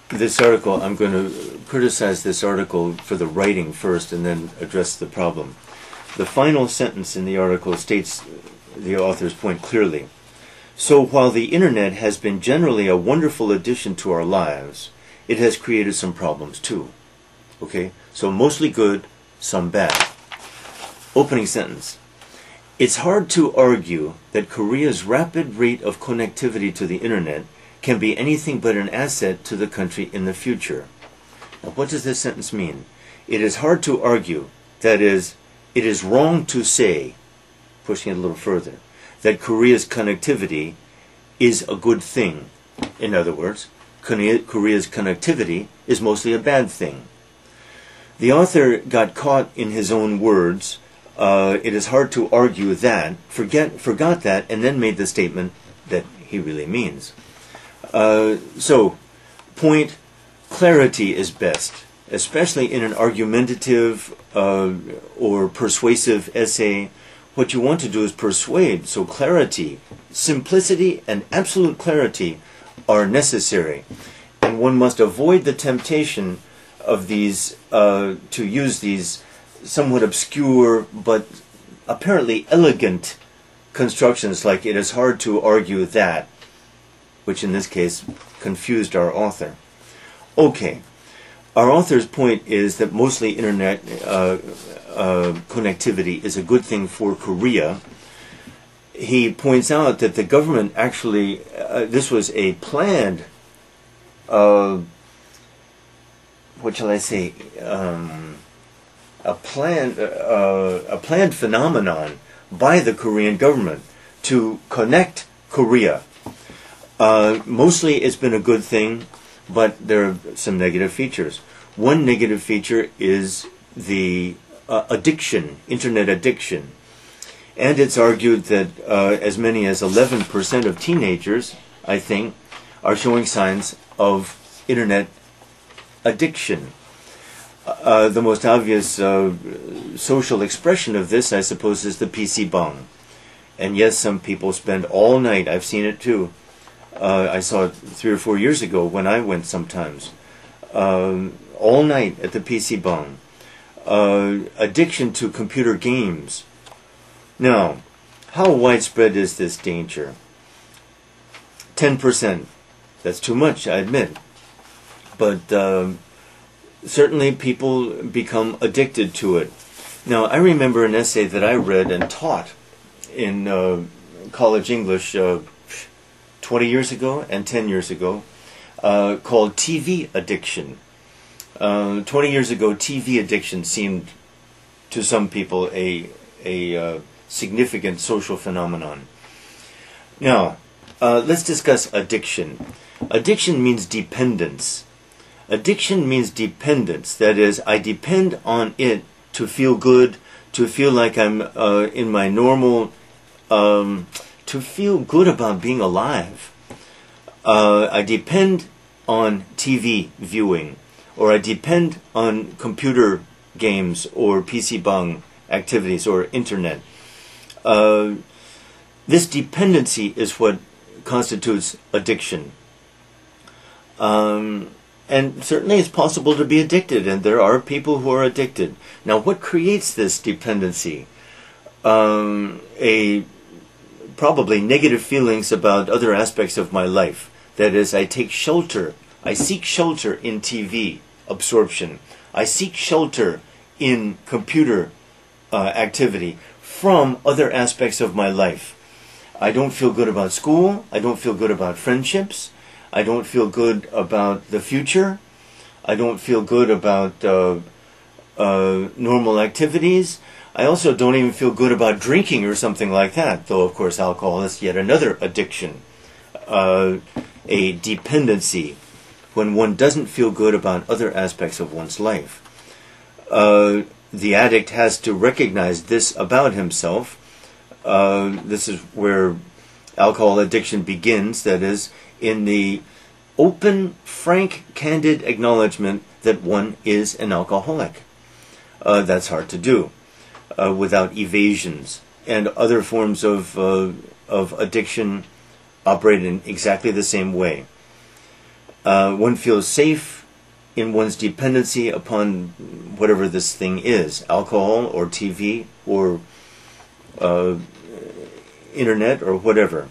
this article, I'm going to criticize this article for the writing first and then address the problem. The final sentence in the article states the author's point clearly. So while the internet has been generally a wonderful addition to our lives, it has created some problems too. Okay? So mostly good, some bad. Opening sentence. It's hard to argue that Korea's rapid rate of connectivity to the internet can be anything but an asset to the country in the future. Now, what does this sentence mean? It is hard to argue, that is, it is wrong to say, pushing it a little further, that Korea's connectivity is a good thing. In other words, Korea's connectivity is mostly a bad thing. The author got caught in his own words. It is hard to argue that, forgot that, and then made the statement that he really means. So, point, clarity is best, especially in an argumentative or persuasive essay. What you want to do is persuade, so clarity, simplicity, and absolute clarity are necessary. And one must avoid the temptation of these, to use these somewhat obscure but apparently elegant constructions like it is hard to argue that, which in this case confused our author. Okay, our author's point is that mostly internet connectivity is a good thing for Korea. He points out that the government actually, this was a planned, what shall I say, a planned phenomenon by the Korean government to connect Korea. Mostly it's been a good thing, but there are some negative features. One negative feature is the addiction, internet addiction. And it's argued that as many as 11% of teenagers, I think, are showing signs of internet addiction. The most obvious social expression of this, I suppose, is the PC bang. And yes, some people spend all night, I've seen it too. I saw it 3 or 4 years ago when I went sometimes. All night at the PC bang. Addiction to computer games. Now, how widespread is this danger? 10%. That's too much, I admit. But certainly people become addicted to it. Now, I remember an essay that I read and taught in college English 20 years ago and 10 years ago called TV addiction. 20 years ago, TV addiction seemed to some people a significant social phenomenon. Now, let's discuss addiction. Addiction means dependence. Addiction means dependence. That is, I depend on it to feel good, to feel like I'm in my normal, to feel good about being alive. I depend on TV viewing, or I depend on computer games or PC bang activities or internet. This dependency is what constitutes addiction. And certainly it's possible to be addicted, and there are people who are addicted. Now, what creates this dependency? Probably negative feelings about other aspects of my life. That is, I seek shelter in TV absorption. I seek shelter in computer activity from other aspects of my life. I don't feel good about school. I don't feel good about friendships. I don't feel good about the future. I don't feel good about normal activities. I also don't even feel good about drinking or something like that, though of course alcohol is yet another addiction, a dependency when one doesn't feel good about other aspects of one's life. The addict has to recognize this about himself. This is where alcohol addiction begins, that is, in the open, frank, candid acknowledgement that one is an alcoholic. That's hard to do without evasions. And other forms of addiction operate in exactly the same way. One feels safe in one's dependency upon whatever this thing is, alcohol or TV or internet or whatever.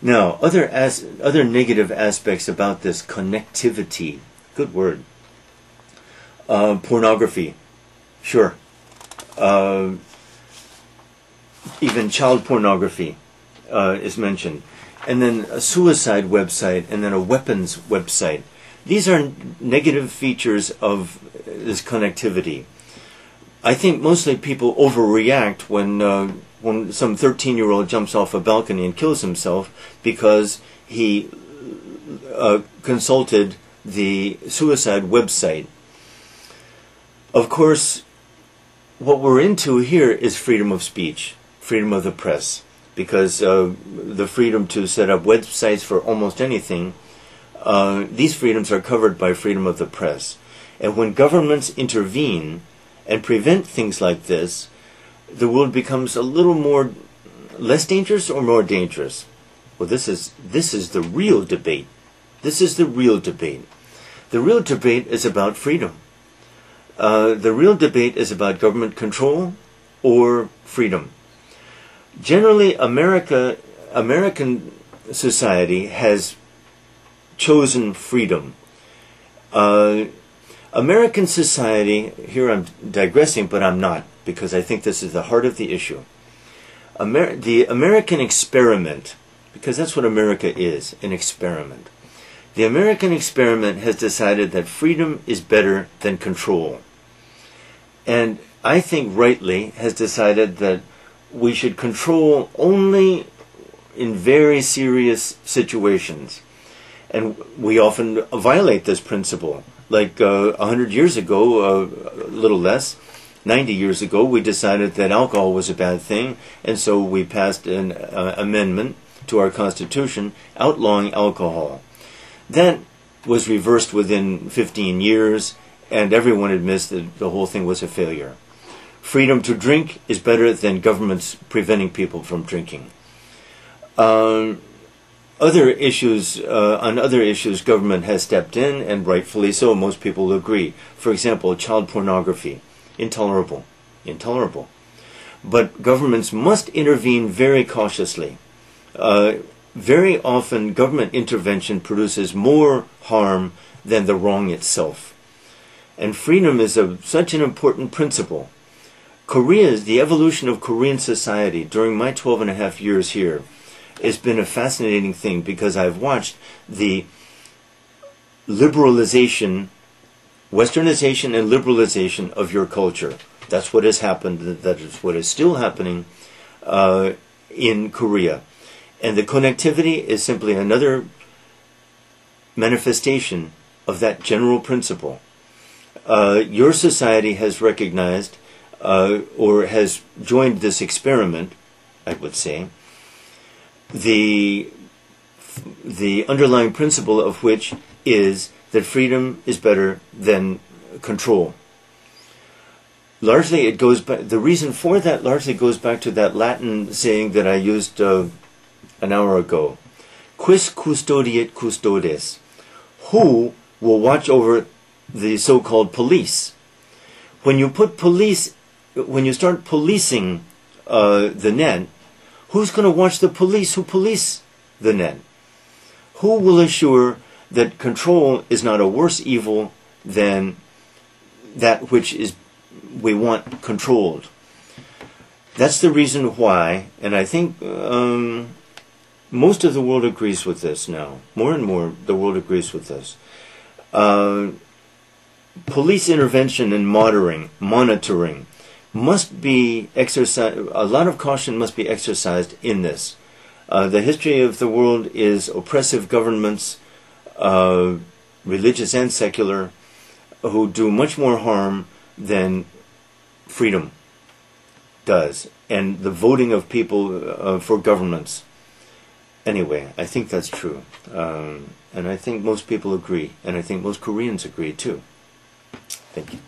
Now, other negative aspects about this connectivity, good word, pornography, sure, even child pornography is mentioned, and then a suicide website, and then a weapons website. These are negative features of this connectivity. I think mostly people overreact when some 13-year-old jumps off a balcony and kills himself because he consulted the suicide website. Of course, what we're into here is freedom of speech, freedom of the press, because the freedom to set up websites for almost anything, these freedoms are covered by freedom of the press. And when governments intervene and prevent things like this, the world becomes a little more less dangerous or more dangerous. Well, this is the real debate. This is the real debate. The real debate is about freedom. The real debate is about government control or freedom. Generally, American society has chosen freedom. American society, here I'm digressing, but I'm not, because I think this is the heart of the issue. The American experiment, because that's what America is, an experiment. The American experiment has decided that freedom is better than control. And I think rightly has decided that we should control only in very serious situations. And we often violate this principle. Like 100 years ago, a little less, 90 years ago, we decided that alcohol was a bad thing, and so we passed an amendment to our Constitution outlawing alcohol. That was reversed within 15 years, and everyone admits that the whole thing was a failure. Freedom to drink is better than governments preventing people from drinking. On other issues, government has stepped in, and rightfully so. Most people agree. For example, child pornography, intolerable, intolerable. But governments must intervene very cautiously. Very often, government intervention produces more harm than the wrong itself. And freedom is such an important principle. The evolution of Korean society during my 12.5 years here has been a fascinating thing, because I've watched the liberalization, westernization and liberalization of your culture. That's what has happened. That is what is still happening in Korea. And the connectivity is simply another manifestation of that general principle. Your society has recognized or has joined this experiment, I would say, the underlying principle of which is that freedom is better than control. Largely, it goes back. The reason for that largely goes back to that Latin saying that I used an hour ago: "Quis custodiet custodes?" Who will watch over the so-called police? When you start policing the net, who's going to watch the police who police the net? Who will assure that control is not a worse evil than that which we want controlled? That's the reason why, and I think most of the world agrees with this now. More and more, the world agrees with this. Police intervention and monitoring must be exercised. A lot of caution must be exercised in this. The history of the world is oppressive governments, religious and secular, who do much more harm than freedom does, and the voting of people for governments. Anyway, I think that's true, and I think most people agree, and I think most Koreans agree too. Thank you.